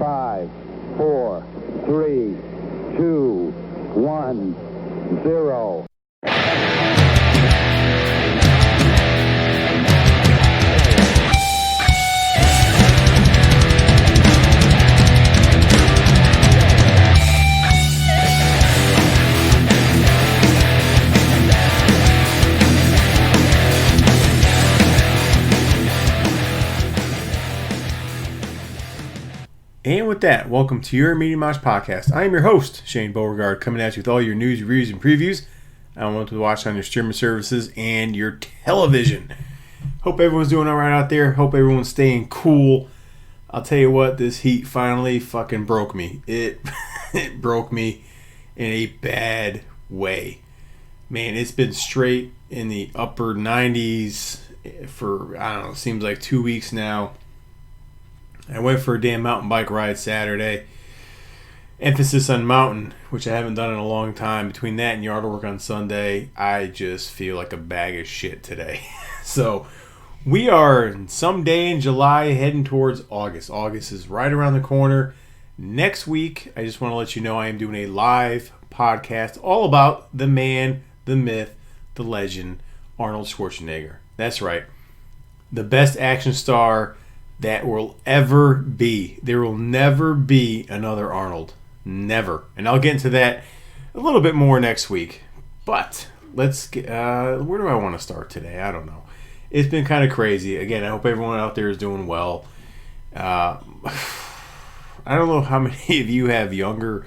5, 4, 3, 2, 1, 0. And with that, welcome to your Media Mosh Podcast. I am your host, Shane Beauregard, coming at you with all your news, reviews, and previews I want to watch on your streaming services and your television. Hope everyone's doing all right out there. Hope everyone's staying cool. I'll tell you what, this heat finally fucking broke me. It broke me in a bad way. Man, it's been straight in the upper 90s for, I don't know, seems like 2 weeks now. I went for a damn mountain bike ride Saturday. Emphasis on mountain, which I haven't done in a long time. Between that and yard work on Sunday, I just feel like a bag of shit today. So, we are someday in July heading towards August. August is right around the corner. Next week, I just want to let you know I am doing a live podcast all about the man, the myth, the legend, Arnold Schwarzenegger. That's right. The best action star that will ever be. There will never be another Arnold. Never. And I'll get into that a little bit more next week. But let's get, where do I want to start today? I don't know. It's been kind of crazy. Again, I hope everyone out there is doing well. I don't know how many of you have younger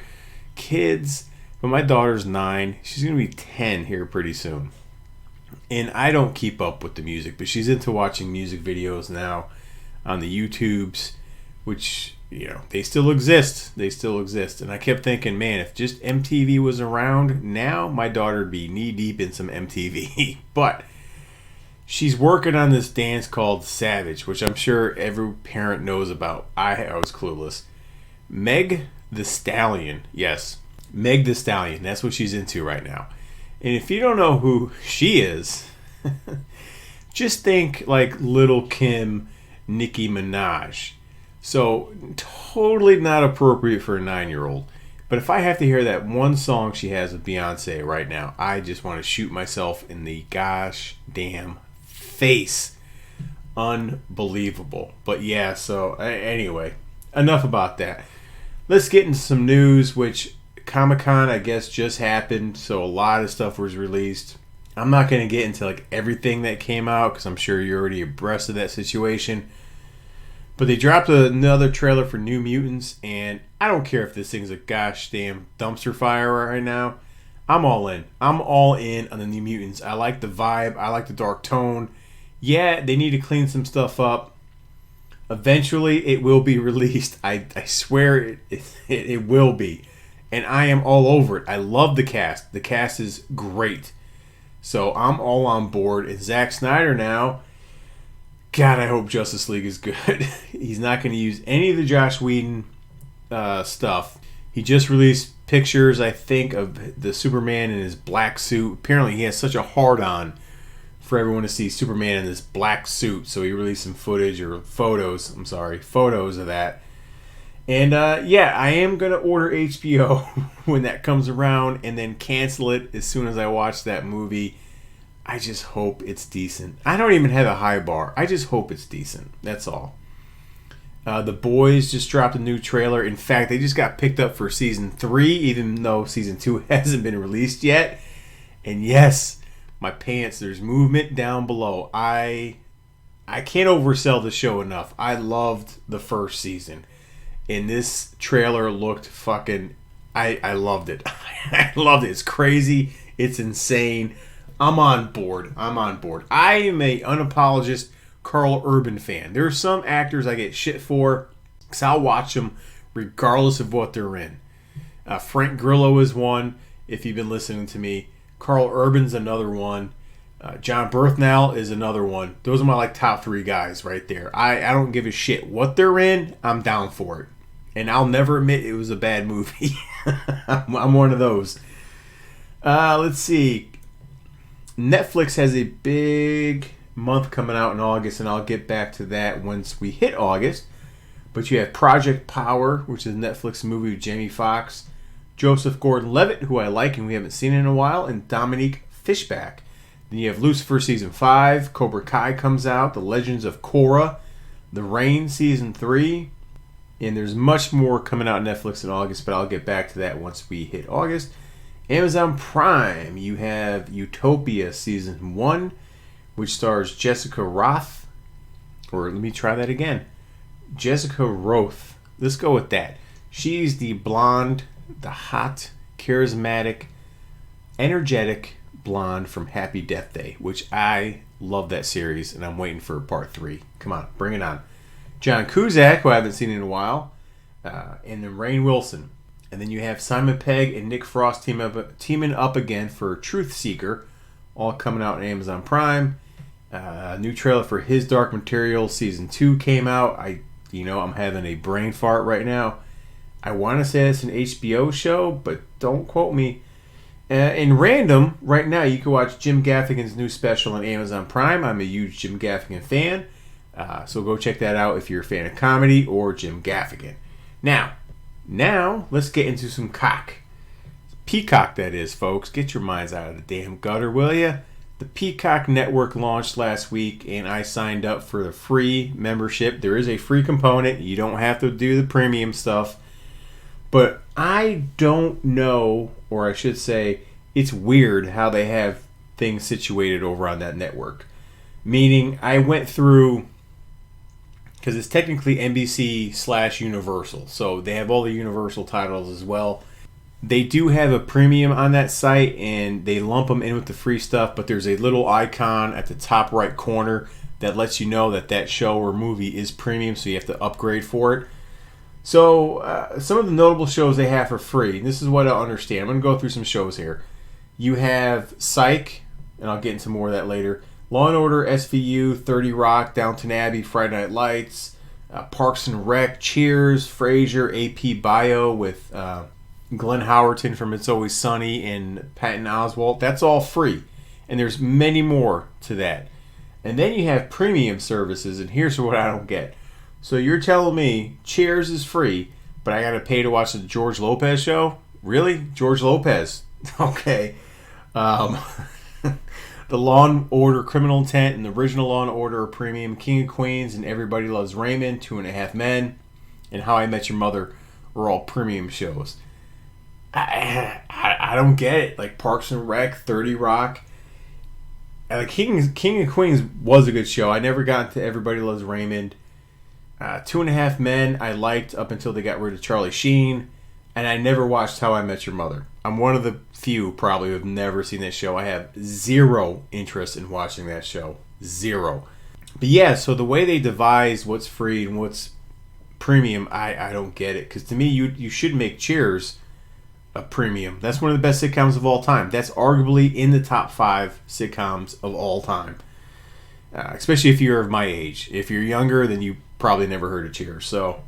kids, but my daughter's 9. She's going to be 10 here pretty soon. And I don't keep up with the music, but she's into watching music videos now on the YouTubes, which, you know, they still exist. They still exist. And I kept thinking, man, if just MTV was around now, my daughter would be knee deep in some MTV. But she's working on this dance called Savage, which I'm sure every parent knows about. I was clueless. Meg the Stallion. Yes, Meg the Stallion. That's what she's into right now. And if you don't know who she is, just think like Little Kim, Nicki Minaj. So totally not appropriate for a 9-year-old. But if I have to hear that one song she has with Beyonce right now, I just want to shoot myself in the gosh damn face. Unbelievable. But yeah, so anyway, enough about that. Let's get into some news, which Comic-Con I guess just happened, so a lot of stuff was released. I'm not going to get into like everything that came out because I'm sure you're already abreast of that situation. But they dropped another trailer for New Mutants, and I don't care if this thing's a gosh damn dumpster fire right now. I'm all in. I'm all in on the New Mutants. I like the vibe. I like the dark tone. Yeah, they need to clean some stuff up. Eventually, it will be released. I swear it will be. And I am all over it. I love the cast. The cast is great. So I'm all on board. And Zack Snyder now, God, I hope Justice League is good. He's not going to use any of the Joss Whedon stuff. He just released pictures, I think, of the Superman in his black suit. Apparently, he has such a hard-on for everyone to see Superman in this black suit. So he released some footage or photos of that. And yeah, I am going to order HBO when that comes around and then cancel it as soon as I watch that movie. I just hope it's decent. I don't even have a high bar. I just hope it's decent. That's all. The Boys just dropped a new trailer. In fact, they just got picked up for Season 3, even though Season 2 hasn't been released yet. And yes, my pants, there's movement down below. I can't oversell the show enough. I loved the first season. And this trailer looked fucking... I loved it. I loved it. It's crazy. It's insane. I'm on board. I am a unapologist Carl Urban fan. There are some actors I get shit for because I'll watch them regardless of what they're in. Frank Grillo is one, if you've been listening to me. Carl Urban's another one. John Berthnell is another one. Those are my top 3 guys right there. I don't give a shit what they're in. I'm down for it. And I'll never admit it was a bad movie. I'm one of those. Let's see. Netflix has a big month coming out in August, and I'll get back to that once we hit August. But you have Project Power, which is a Netflix movie with Jamie Foxx, Joseph Gordon-Levitt, who I like and we haven't seen in a while, and Dominique Fishback. Then you have Lucifer Season 5, Cobra Kai comes out, The Legends of Korra, The Rain Season 3, and there's much more coming out on Netflix in August, but I'll get back to that once we hit August. Amazon Prime, you have Utopia Season 1, which stars Jessica Roth, or let me try that again, Jessica Roth. Let's go with that. She's the blonde, the hot, charismatic, energetic blonde from Happy Death Day, which I love that series, and I'm waiting for part 3. Come on, bring it on. John Cusack, who I haven't seen in a while, and then Rainn Wilson. And then you have Simon Pegg and Nick Frost teaming up again for Truth Seeker, all coming out on Amazon Prime. A new trailer for His Dark Materials Season 2 came out. I'm having a brain fart right now. I want to say it's an HBO show, but don't quote me. In random, right now, you can watch Jim Gaffigan's new special on Amazon Prime. I'm a huge Jim Gaffigan fan, so go check that out if you're a fan of comedy or Jim Gaffigan. Now, let's get into some cock. Peacock, that is, folks. Get your minds out of the damn gutter, will ya? The Peacock network launched last week, and I signed up for the free membership. There is a free component. You don't have to do the premium stuff. But I don't know, or I should say, it's weird how they have things situated over on that network. Meaning, I went through, because it's technically NBC/Universal, so they have all the Universal titles as well. They do have a premium on that site, and they lump them in with the free stuff, but there's a little icon at the top right corner that lets you know that that show or movie is premium, so you have to upgrade for it. So, some of the notable shows they have for free. This is what I understand. I'm going to go through some shows here. You have Psych, and I'll get into more of that later. Law & Order, SVU, 30 Rock, Downton Abbey, Friday Night Lights, Parks and Rec, Cheers, Frasier, AP Bio with Glenn Howerton from It's Always Sunny and Patton Oswalt. That's all free. And there's many more to that. And then you have premium services, and here's what I don't get. So you're telling me Cheers is free, but I got to pay to watch the George Lopez show? Really? George Lopez. Okay. The Law & Order Criminal Intent and the original Law & Order are premium. King of Queens and Everybody Loves Raymond, 2.5 Men, and How I Met Your Mother are all premium shows. I don't get it. Like Parks and Rec, 30 Rock. King of Queens was a good show. I never got into Everybody Loves Raymond. 2.5 Men I liked up until they got rid of Charlie Sheen, and I never watched How I Met Your Mother. I'm one of the few probably who have never seen that show. I have zero interest in watching that show. Zero. But yeah, so the way they devise what's free and what's premium, I don't get it. Because to me, you should make Cheers a premium. That's one of the best sitcoms of all time. That's arguably in the top 5 sitcoms of all time. Especially if you're of my age. If you're younger, then you probably never heard of Cheers. So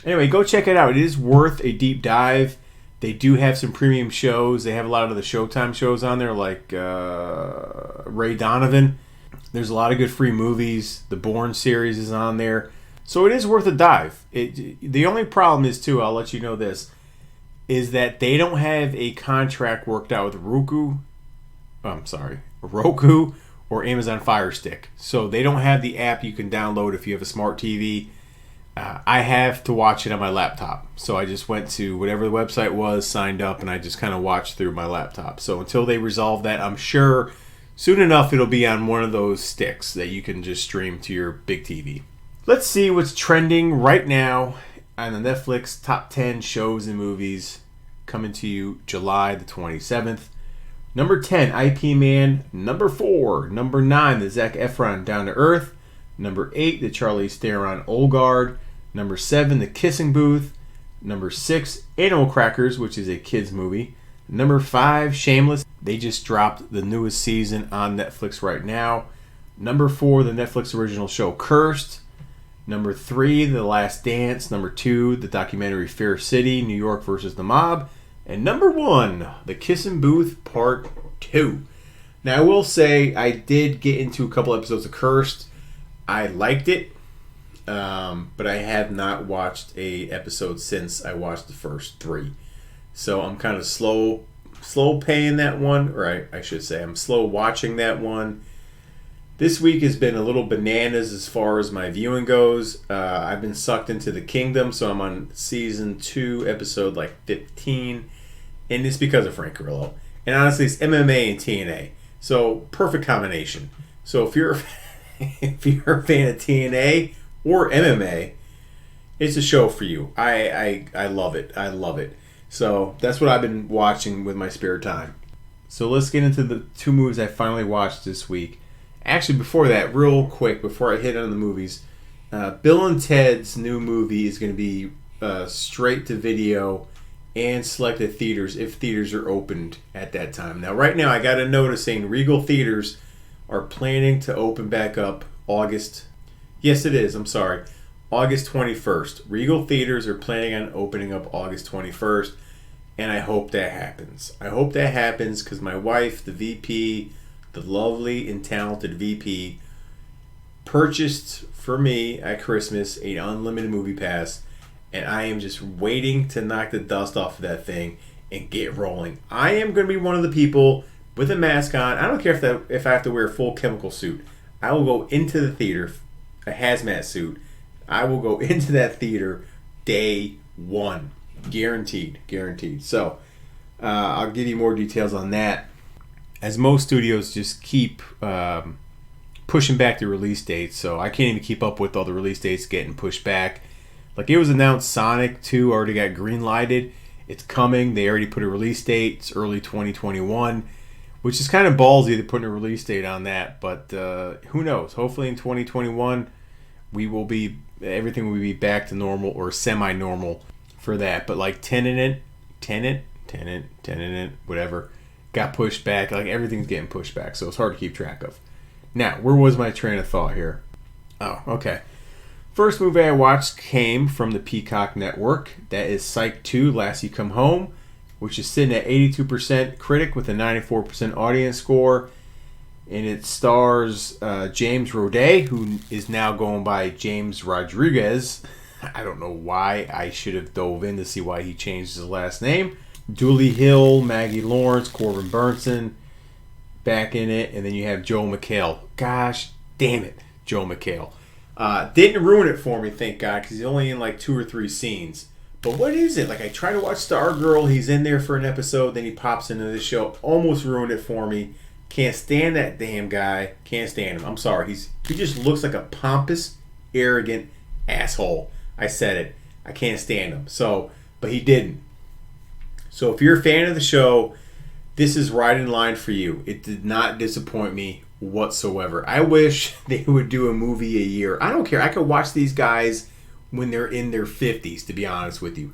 anyway, go check it out. It is worth a deep dive. They do have some premium shows. They have a lot of the Showtime shows on there, like Ray Donovan. There's a lot of good free movies. The Bourne series is on there. So it is worth a dive. The only problem is, too, I'll let you know this, is that they don't have a contract worked out with Roku or Amazon Fire Stick. So they don't have the app you can download if you have a smart TV. I have to watch it on my laptop. So I just went to whatever the website was, signed up, and I just kind of watched through my laptop. So until they resolve that, I'm sure soon enough it'll be on one of those sticks that you can just stream to your big TV. Let's see what's trending right now on the Netflix top 10 shows and movies coming to you July the 27th. Number 10, IP Man. Number 4, number 9, the Zac Efron Down to Earth. Number 8, the Charlize Theron Old Guard. Number 7, The Kissing Booth. Number 6, Animal Crackers, which is a kids movie. Number 5, Shameless. They just dropped the newest season on Netflix right now. Number 4, the Netflix original show Cursed. Number 3, The Last Dance. Number 2, the documentary Fair City, New York versus the Mob. And number 1, The Kissing Booth Part 2. Now, I will say I did get into a couple episodes of Cursed. I liked it. but I have not watched a episode since I watched the first 3. So I'm kind of slow paying that one, or I should say I'm slow watching that one. This week has been a little bananas as far as my viewing goes. I've been sucked into the kingdom, so I'm on season 2, episode 15, and it's because of Frank Grillo. And honestly, it's MMA and TNA, so perfect combination. So if you're a fan of TNA or MMA, it's a show for you. I love it. I love it. So that's what I've been watching with my spare time. So let's get into the 2 movies I finally watched this week. Actually, before that, real quick, before I hit on the movies, Bill and Ted's new movie is going to be straight to video and selected theaters if theaters are opened at that time. Now, right now, I got a notice saying Regal Theaters are planning to open back up August. Yes, it is. I'm sorry. August 21st. Regal Theaters are planning on opening up August 21st, and I hope that happens. I hope that happens because my wife, the VP, the lovely and talented VP, purchased for me at Christmas an unlimited movie pass, and I am just waiting to knock the dust off of that thing and get rolling. I am going to be one of the people with a mask on. I don't care if I have to wear a full chemical suit. I will go into the theater, a hazmat suit. I will go into that theater day 1. Guaranteed. So, I'll give you more details on that. As most studios just keep pushing back the release dates, so I can't even keep up with all the release dates getting pushed back. Like it was announced Sonic 2 already got green-lighted. It's coming. They already put a release date. It's early 2021, which is kind of ballsy to put a release date on that, but who knows? Hopefully in 2021 everything will be back to normal or semi-normal for that. But like Tenet, whatever, got pushed back. Like everything's getting pushed back, so it's hard to keep track of. Now, where was my train of thought here? Oh, okay. First movie I watched came from the Peacock network. That is Psych 2, Lassie You Home, which is sitting at 82% critic with a 94% audience score. And it stars James Roday, who is now going by James Rodriguez. I don't know why. I should have dove in to see why he changed his last name. Julie Hill, Maggie Lawrence, Corbin Burnson back in it. And then you have Joel McHale. Gosh damn it, Joel McHale. Didn't ruin it for me, thank God, because he's only in like 2 or 3 scenes. But what is it? Like, I try to watch Stargirl. He's in there for an episode. Then he pops into this show. Almost ruined it for me. Can't stand that damn guy. Can't stand him. I'm sorry. He just looks like a pompous, arrogant asshole. I said it. I can't stand him. So, but he didn't. So if you're a fan of the show, this is right in line for you. It did not disappoint me whatsoever. I wish they would do a movie a year. I don't care. I could watch these guys when they're in their 50s, to be honest with you.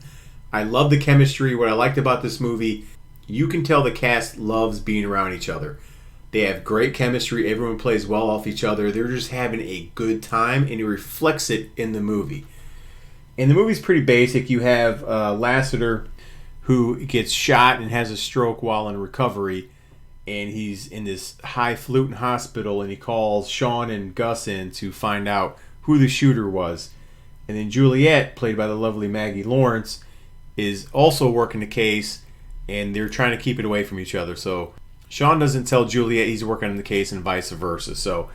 I love the chemistry. What I liked about this movie, you can tell the cast loves being around each other. They have great chemistry. Everyone plays well off each other. They're just having a good time, and it reflects it in the movie. And the movie's pretty basic. You have Lassiter, who gets shot and has a stroke while in recovery, and he's in this highfalutin hospital, and he calls Sean and Gus in to find out who the shooter was. And then Juliet, played by the lovely Maggie Lawrence, is also working the case, and they're trying to keep it away from each other. So Sean doesn't tell Juliet he's working on the case and vice versa. So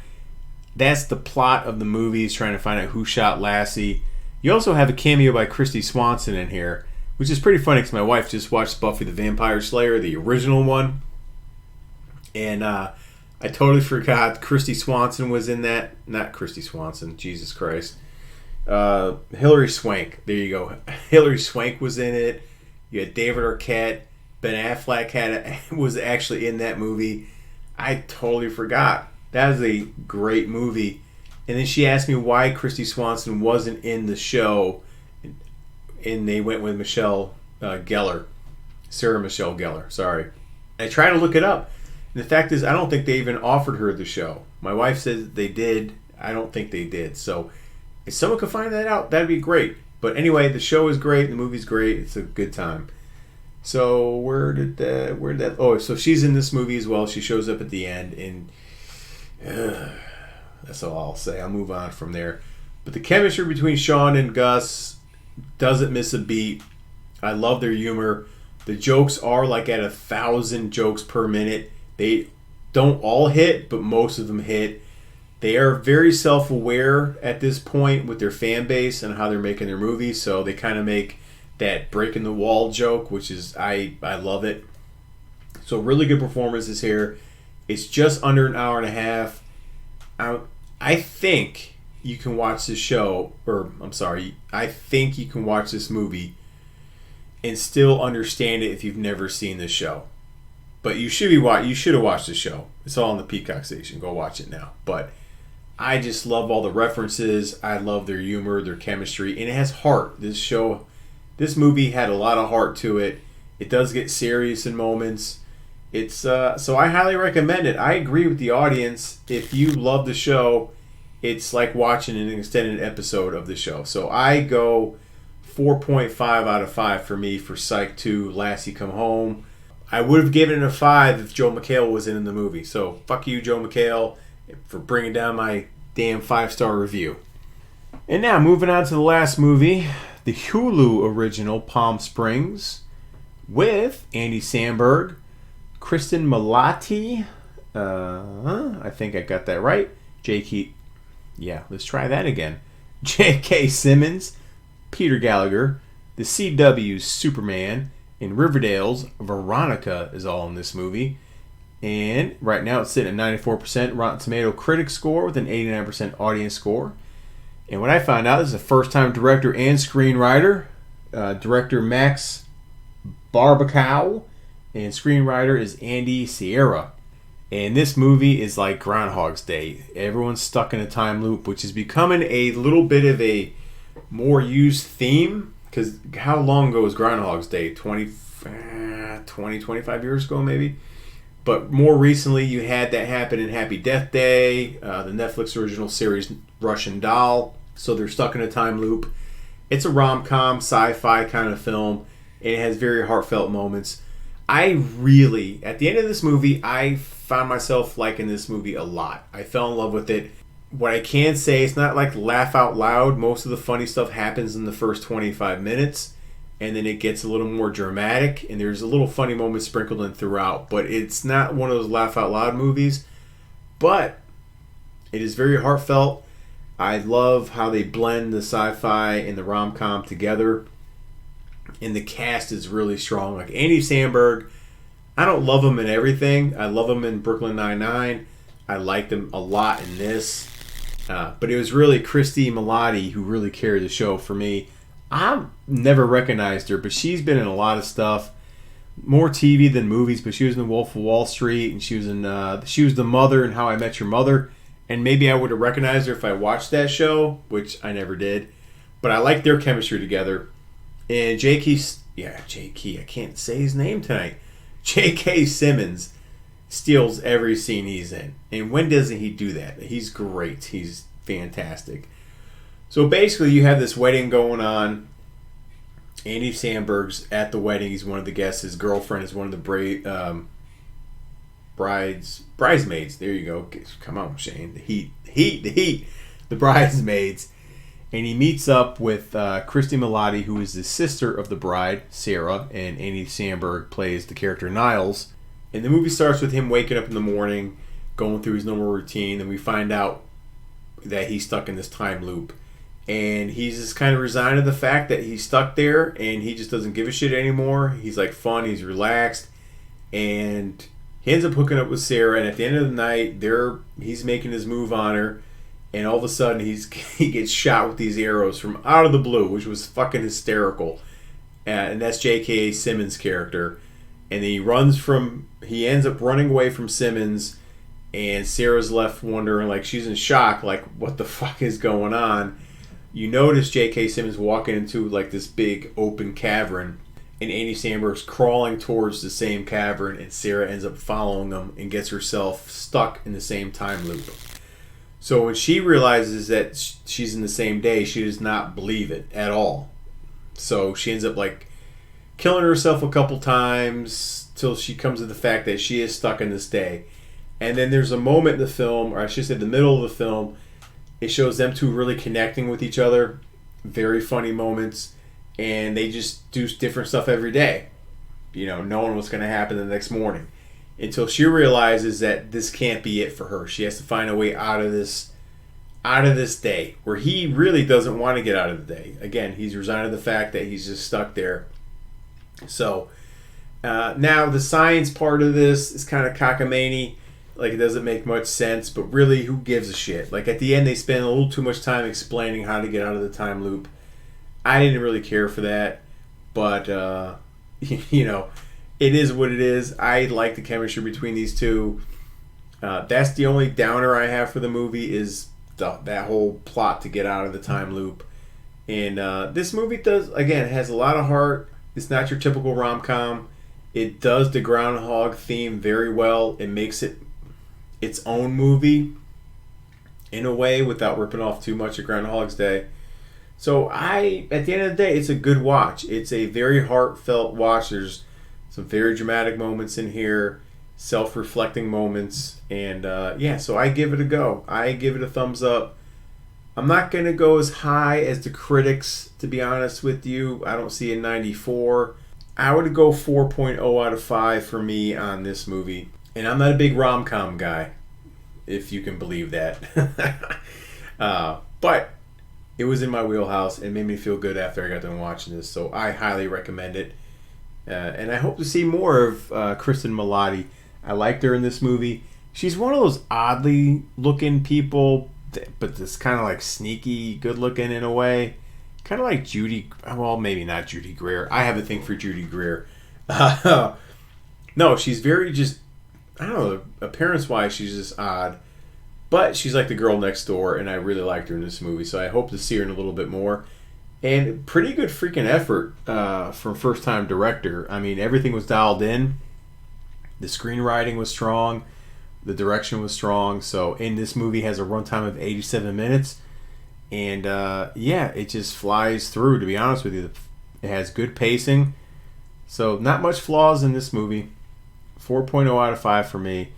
that's the plot of the movie, is trying to find out who shot Lassie. You also have a cameo by Kristy Swanson in here, which is pretty funny because my wife just watched Buffy the Vampire Slayer, the original one. And I totally forgot Kristy Swanson was in that. Not Kristy Swanson, Jesus Christ. Hilary Swank. There you go. Hilary Swank was in it. You had David Arquette. Ben Affleck was actually in that movie. I totally forgot. That is a great movie. And then she asked me why Kristy Swanson wasn't in the show. And they went with Michelle Gellar. Sarah Michelle Gellar. Sorry. I tried to look it up. And the fact is, I don't think they even offered her the show. My wife says they did. I don't think they did. So if someone could find that out, that'd be great. But anyway, the show is great. The movie's great. It's a good time. So where did that? Oh, so she's in this movie as well. She shows up at the end, and that's all I'll say. I'll move on from there. But the chemistry between Sean and Gus doesn't miss a beat. I love their humor. The jokes are like at 1,000 jokes per minute. They don't all hit, but most of them hit. They are very self-aware at this point with their fan base and how they're making their movies. So they kind of make that breaking the wall joke, which is, I love it. So really good performances here. It's just under an hour and a half. I think you can watch this show, or I'm sorry, I think you can watch this movie and still understand it if you've never seen the show. But you should have watched the show. It's all on the Peacock station. Go watch it now. But I just love all the references. I love their humor, their chemistry, and it has heart. This movie had a lot of heart to it. It does get serious in moments. It's so I highly recommend it. I agree with the audience. If you love the show, it's like watching an extended episode of the show. So I go 4.5 out of 5 for me for Psych 2, Lassie Come Home. I would have given it a 5 if Joel McHale was in the movie. So fuck you, Joel McHale, for bringing down my damn 5-star review. And now moving on to the last movie, the Hulu original Palm Springs with Andy Samberg, Kristen Milotti, I think I got that right. Let's try that again. J.K. Simmons, Peter Gallagher, the CW's Superman, and Riverdale's Veronica is all in this movie. And right now it's sitting at 94% Rotten Tomato critic score with an 89% audience score. And what I found out, this is a first-time director and screenwriter. Director Max Barbacow, and screenwriter is Andy Sierra. And this movie is like Groundhog's Day. Everyone's stuck in a time loop, which is becoming a little bit of a more used theme. Because how long ago was Groundhog's Day? 25 years ago maybe? But more recently, you had that happen in Happy Death Day, the Netflix original series Russian Doll. So they're stuck in a time loop. It's a rom-com, sci-fi kind of film. And it has very heartfelt moments. At the end of this movie, I found myself liking this movie a lot. I fell in love with it. What I can say, it's not like laugh out loud. Most of the funny stuff happens in the first 25 minutes. And then it gets a little more dramatic. And there's a little funny moments sprinkled in throughout. But it's not one of those laugh out loud movies. But it is very heartfelt. I love how they blend the sci-fi and the rom-com together. And the cast is really strong. Like Andy Samberg, I don't love him in everything. I love him in Brooklyn Nine-Nine. I liked him a lot in this. But it was really Kristen Milotti who really carried the show for me. I've never recognized her, but she's been in a lot of stuff. More TV than movies, but she was in The Wolf of Wall Street, and she was the mother in How I Met Your Mother. And maybe I would have recognized her if I watched that show, which I never did. But I like their chemistry together. And I can't say his name tonight. J.K. Simmons steals every scene he's in. And when doesn't he do that? He's great. He's fantastic. So basically you have this wedding going on. Andy Samberg's at the wedding. He's one of the guests. His girlfriend is one of the bridesmaids. There you go. Come on, Shane. The heat. The bridesmaids. And he meets up with Kristen Milotti, who is the sister of the bride, Sarah, and Andy Samberg plays the character Niles. And the movie starts with him waking up in the morning, going through his normal routine, and we find out that he's stuck in this time loop. And he's just kind of resigned to the fact that he's stuck there, and he just doesn't give a shit anymore. He's like fun, he's relaxed, and he ends up hooking up with Sarah, and at the end of the night, he's making his move on her. And all of a sudden, he gets shot with these arrows from out of the blue, which was fucking hysterical. And that's J.K. Simmons' character. And then he ends up running away from Simmons. And Sarah's left wondering, like, she's in shock, like, what the fuck is going on? You notice J.K. Simmons walking into, like, this big open cavern. And Andy Samberg's crawling towards the same cavern. And Sarah ends up following him and gets herself stuck in the same time loop. So when she realizes that she's in the same day, she does not believe it at all. So she ends up like killing herself a couple times till she comes to the fact that she is stuck in this day. And then there's a moment in the film, or I should say the middle of the film, It shows them two really connecting with each other. Very funny moments. And they just do different stuff every day. Knowing what's going to happen the next morning. Until she realizes that this can't be it for her. She has to find a way out of this day. Where he really doesn't want to get out of the day. Again, he's resigned to the fact that he's just stuck there. So, now the science part of this is kind of cockamamie. Like, it doesn't make much sense, but really, who gives a shit? Like, at the end, they spend a little too much time explaining how to get out of the time loop. I didn't really care for that, but, it is what it is. I like the chemistry between these two. That's the only downer I have for the movie is that whole plot to get out of the time loop. And this movie has a lot of heart. It's not your typical rom-com. It does the Groundhog theme very well. It makes it its own movie in a way without ripping off too much of Groundhog's Day. So at the end of the day, it's a good watch. It's a very heartfelt watch. There's some very dramatic moments in here, self-reflecting moments, and so I give it a go. I give it a thumbs up. I'm not going to go as high as the critics, to be honest with you. I don't see a 94. I would go 4.0 out of 5 for me on this movie. And I'm not a big rom-com guy, if you can believe that. But it was in my wheelhouse and made me feel good after I got done watching this. So I highly recommend it. And I hope to see more of Kristen Milotti. I liked her in this movie. She's one of those oddly looking people, but this kind of like sneaky good looking in a way. Kind of like Judy. Well, maybe not Judy Greer. I have a thing for Judy Greer. No, she's very just, I don't know, appearance-wise, she's just odd. But she's like the girl next door, and I really liked her in this movie, so I hope to see her in a little bit more. And pretty good freaking effort from first-time director. I mean, everything was dialed in. The screenwriting was strong. The direction was strong. So, in this movie has a runtime of 87 minutes. And, it just flies through, to be honest with you. It has good pacing. So, not much flaws in this movie. 4.0 out of 5 for me.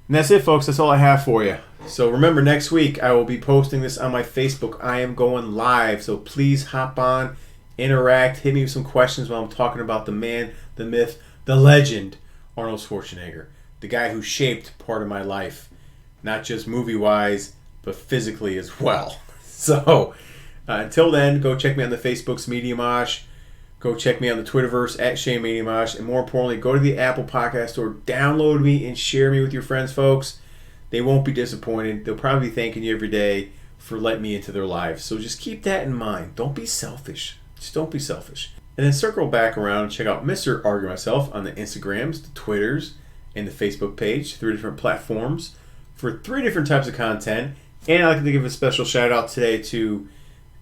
And that's it, folks. That's all I have for you. So remember, next week I will be posting this on my Facebook. I am going live, so please hop on, interact, hit me with some questions while I'm talking about the man, the myth, the legend, Arnold Schwarzenegger. The guy who shaped part of my life. Not just movie-wise, but physically as well. So, until then, go check me on the Facebook's Media Mosh. Go check me on the Twitterverse at Shane Media Mosh. And more importantly, go to the Apple Podcast Store, download me, and share me with your friends, folks. They won't be disappointed. They'll probably be thanking you every day for letting me into their lives. So just keep that in mind. Don't be selfish. Just don't be selfish. And then circle back around and check out Mr. Argue Myself on the Instagrams, the Twitters, and the Facebook page. 3 different platforms for 3 different types of content. And I'd like to give a special shout out today to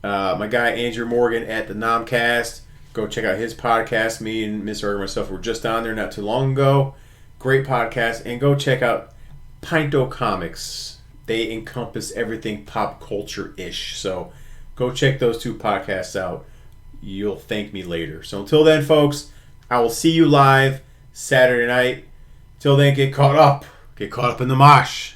my guy Andrew Morgan at the Nomcast. Go check out his podcast. Me and Mr. Argue Myself were just on there not too long ago. Great podcast. And go check out Pinto Comics. They encompass everything pop culture-ish. So go check those 2 podcasts out. You'll thank me later. So until then, folks, I will see you live Saturday night. Till then, get caught up. Get caught up in the mosh.